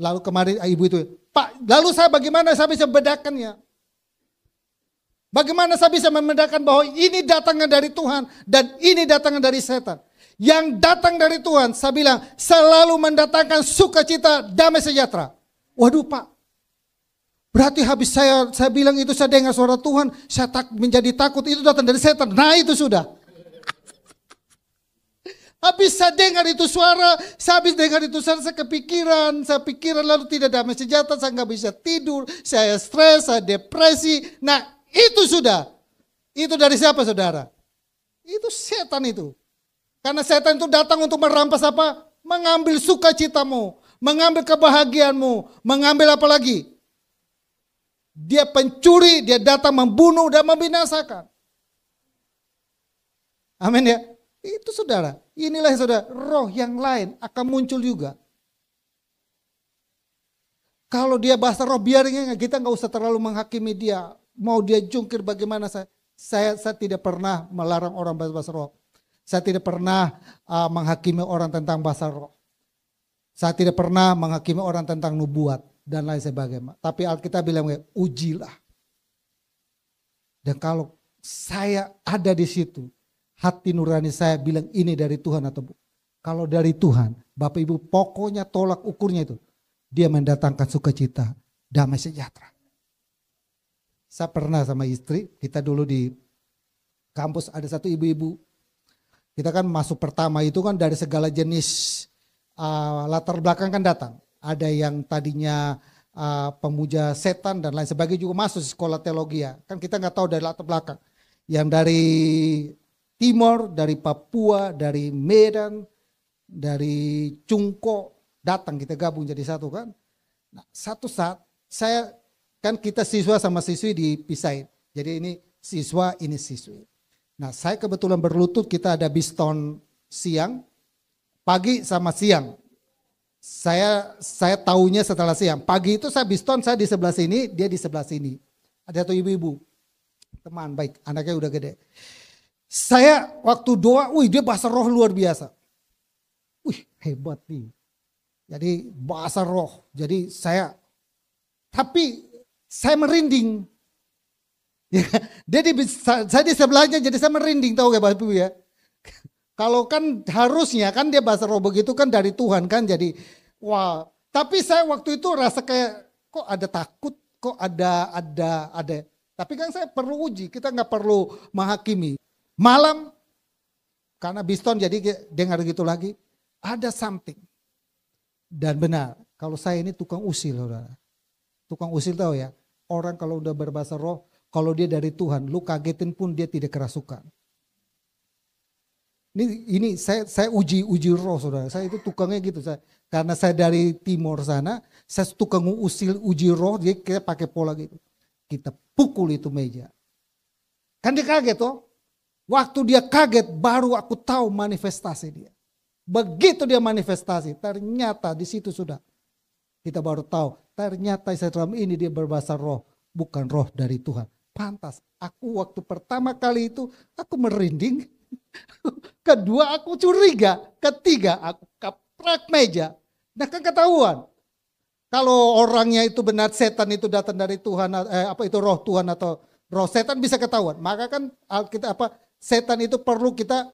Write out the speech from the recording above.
Lalu kemarin ibu itu, Pak, lalu saya bagaimana saya bisa membedakannya? Bagaimana saya bisa membedakan bahwa ini datangnya dari Tuhan dan ini datangnya dari setan? Yang datang dari Tuhan, saya bilang, selalu mendatangkan sukacita, damai sejahtera. Waduh Pak, berarti habis saya bilang itu saya dengar suara Tuhan, saya menjadi takut, itu datang dari setan. Nah itu sudah. Habis saya dengar itu suara, saya kepikiran, saya pikiran lalu tidak damai sejahtera, saya nggak bisa tidur, saya stres, saya depresi. Nah itu sudah. Itu dari siapa saudara? Itu setan itu. Karena setan itu datang untuk merampas apa? Mengambil sukacitamu, mengambil kebahagiaanmu, mengambil apa lagi? Dia pencuri, dia datang membunuh dan membinasakan. Amin ya. Itu saudara, inilah saudara, roh yang lain akan muncul juga. Kalau dia bahasa roh biarin, kita nggak usah terlalu menghakimi dia. Mau dia jungkir bagaimana saya tidak pernah melarang orang bahasa roh. Saya tidak pernah menghakimi orang tentang bahasa roh. Saya tidak pernah menghakimi orang tentang nubuat dan lain sebagainya. Tapi Alkitab bilang, ujilah. Dan kalau saya ada di situ, hati nurani saya bilang ini dari Tuhan atau bukan. Kalau dari Tuhan, Bapak Ibu pokoknya tolak ukurnya itu. Dia mendatangkan sukacita, damai sejahtera. Saya pernah sama istri, kita dulu di kampus ada satu ibu-ibu. Kita kan masuk pertama itu kan dari segala jenis latar belakang kan datang. Ada yang tadinya pemuja setan dan lain sebagainya juga masuk sekolah teologi ya. Kan kita nggak tahu dari latar belakang. Yang dari Timor, dari Papua, dari Medan, dari Cungko datang kita gabung jadi satu kan. Nah, satu saat saya kan kita siswa sama siswi dipisahin. Jadi ini siswa, ini siswi. Nah, saya kebetulan berlutut kita ada biston siang, pagi sama siang. Saya tahunya setelah siang. Pagi itu saya biston, saya di sebelah sini, dia di sebelah sini. Ada satu ibu-ibu, teman baik, anaknya udah gede. Saya waktu doa, dia bahasa roh luar biasa. Hebat nih. Jadi bahasa roh. Jadi saya merinding. Saya di sebelahnya jadi saya merinding, tahu gak Bapak Ibu ya. Kalau kan harusnya kan dia bahasa roh begitu kan dari Tuhan kan jadi wah. Tapi saya waktu itu rasa kayak kok ada takut, kok ada. Tapi kan saya perlu uji, kita nggak perlu menghakimi. Malam, karena biston jadi dengar gitu lagi, ada something. Dan benar, kalau saya ini tukang usil, saudara. Tukang usil tahu ya, orang kalau udah berbahasa roh, kalau dia dari Tuhan, lu kagetin pun dia tidak kerasukan. Ini saya uji roh saudara, saya itu tukangnya gitu. Karena saya dari timur sana, saya tukang uji roh, dia kita pakai pola gitu. Kita pukul itu meja. Kan dia kaget toh. Waktu dia kaget baru aku tahu manifestasi dia. Begitu dia manifestasi, ternyata di situ sudah. Kita baru tahu, ternyata dalam ini dia berbahasa roh, bukan roh dari Tuhan. Pantas, aku waktu pertama kali itu, aku merinding. Kedua aku curiga, ketiga aku kaprak meja. Nah kan ketahuan. Kalau orangnya itu benar setan itu datang dari Tuhan, itu roh Tuhan atau roh setan bisa ketahuan. Maka kan kita setan itu perlu kita